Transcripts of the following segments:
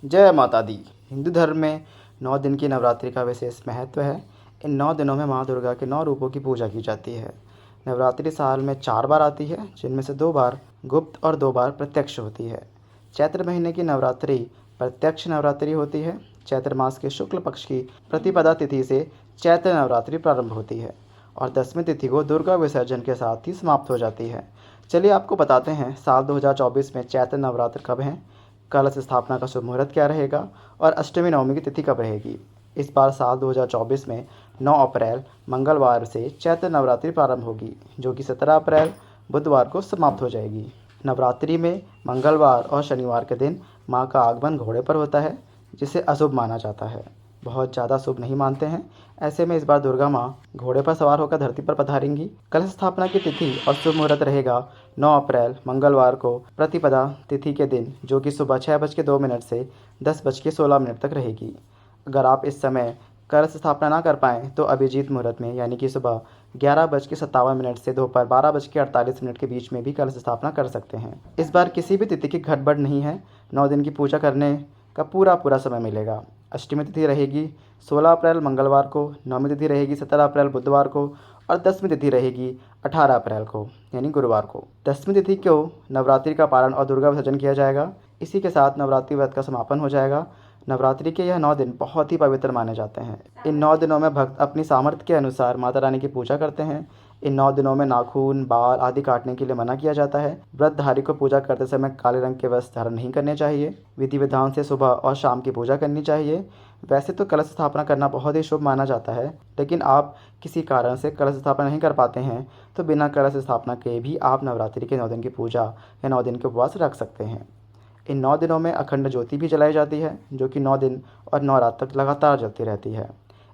जय माता दी। हिंदू धर्म में 9 दिन की नवरात्रि का विशेष महत्व है। इन 9 दिनों में माँ दुर्गा के 9 रूपों की पूजा की जाती है। नवरात्रि साल में 4 बार आती है, जिनमें से 2 बार गुप्त और 2 बार प्रत्यक्ष होती है। चैत्र महीने की नवरात्रि प्रत्यक्ष नवरात्रि होती है। चैत्र मास के शुक्ल पक्ष की प्रतिपदा तिथि से चैत्र नवरात्रि प्रारंभ होती है और 10वीं तिथि को दुर्गा विसर्जन के साथ ही समाप्त हो जाती है। चलिए आपको बताते हैं साल 2024 में चैत्र नवरात्र कब हैं, कलश स्थापना का शुभ मुहूर्त क्या रहेगा और अष्टमी नवमी की तिथि कब रहेगी। इस बार साल 2024 में 9 अप्रैल मंगलवार से चैत्र नवरात्रि प्रारंभ होगी, जो कि 17 अप्रैल बुधवार को समाप्त हो जाएगी। नवरात्रि में मंगलवार और शनिवार के दिन मां का आगमन घोड़े पर होता है, जिसे अशुभ माना जाता है। बहुत ज़्यादा शुभ नहीं मानते हैं। ऐसे में इस बार दुर्गा माँ घोड़े पर सवार होकर धरती पर पधारेंगी। कलश स्थापना की तिथि और शुभ मुहूर्त रहेगा 9 अप्रैल मंगलवार को प्रतिपदा तिथि के दिन, जो कि सुबह 6:02 से 10:16 तक रहेगी। अगर आप इस समय कलश स्थापना ना कर पाएँ तो अभिजीत मुहूर्त में, यानी कि सुबह 11:57 से दोपहर 12:48 के बीच में भी कलश स्थापना कर सकते हैं। इस बार किसी भी तिथि की गड़बड़ नहीं है। 9 दिन की पूजा करने का पूरा समय मिलेगा। अष्टमी तिथि रहेगी 16 अप्रैल मंगलवार को, नवमी तिथि रहेगी 17 अप्रैल बुधवार को और 10वीं तिथि रहेगी 18 अप्रैल को, यानी गुरुवार को। 10वीं तिथि को नवरात्रि का पारण और दुर्गा विसर्जन किया जाएगा। इसी के साथ नवरात्रि व्रत का समापन हो जाएगा। नवरात्रि के यह 9 दिन बहुत ही पवित्र माने जाते हैं। इन 9 दिनों में भक्त अपनी सामर्थ्य के अनुसार माता रानी की पूजा करते हैं। इन 9 दिनों में नाखून, बाल आदि काटने के लिए मना किया जाता है। व्रतधारी को पूजा करते समय काले रंग के वस्त्र धारण नहीं करने चाहिए। विधि विधान से सुबह और शाम की पूजा करनी चाहिए। वैसे तो कलश स्थापना करना बहुत ही शुभ माना जाता है, लेकिन आप किसी कारण से कलश स्थापना नहीं कर पाते हैं तो बिना कलश स्थापना के भी आप नवरात्रि के 9 दिन की पूजा या 9 दिन के उपवास रख सकते हैं। इन 9 दिनों में अखंड ज्योति भी जलाई जाती है, जो कि 9 दिन और 9 रात तक लगातार जलती रहती है।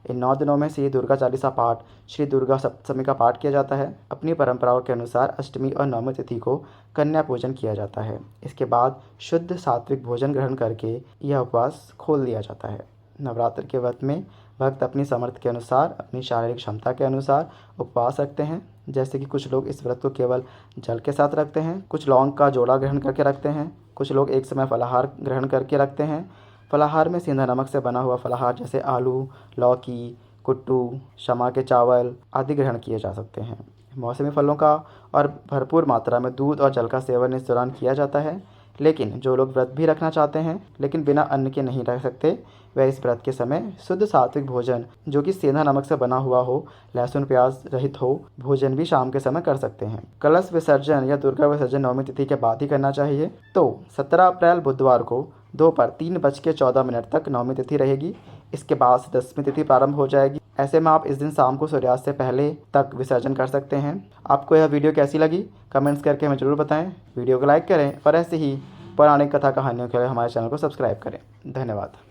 इन 9 दिनों में श्री दुर्गा चालीसा पाठ, श्री दुर्गा सप्तमी का पाठ किया जाता है। अपनी परंपराओं के अनुसार अष्टमी और नवमी तिथि को कन्या पूजन किया जाता है। इसके बाद शुद्ध सात्विक भोजन ग्रहण करके यह उपवास खोल दिया जाता है। नवरात्र के व्रत में भक्त अपनी सामर्थ्य के अनुसार, अपनी शारीरिक क्षमता के अनुसार उपवास रखते हैं। जैसे कि कुछ लोग इस व्रत को केवल जल के साथ रखते हैं, कुछ लौंग का जोड़ा ग्रहण करके रखते हैं, कुछ लोग एक समय फलाहार ग्रहण करके रखते हैं। फलाहार में सेंधा नमक से बना हुआ फलाहार जैसे आलू, लौकी, कुट्टू, शमा के चावल आदि ग्रहण किए जा सकते हैं। मौसमी फलों का और भरपूर मात्रा में दूध और जल का सेवन इस दौरान किया जाता है। लेकिन जो लोग व्रत भी रखना चाहते हैं लेकिन बिना अन्न के नहीं रह सकते, वह इस व्रत के समय शुद्ध सात्विक भोजन, जो कि सेंधा नमक से बना हुआ हो, लहसुन प्याज रहित हो, भोजन भी शाम के समय कर सकते हैं। कलश विसर्जन या दुर्गा विसर्जन नवमी तिथि के बाद ही करना चाहिए। तो 17 अप्रैल बुधवार को दोपहर 3:14 तक नवमी तिथि रहेगी। इसके बाद 10वीं तिथि प्रारंभ हो जाएगी। ऐसे में आप इस दिन शाम को सूर्यास्त से पहले तक विसर्जन कर सकते हैं। आपको यह वीडियो कैसी लगी कमेंट्स करके हमें ज़रूर बताएं। वीडियो को लाइक करें और ऐसे ही पौराणिक कथा कहानियों के लिए हमारे चैनल को सब्सक्राइब करें। धन्यवाद।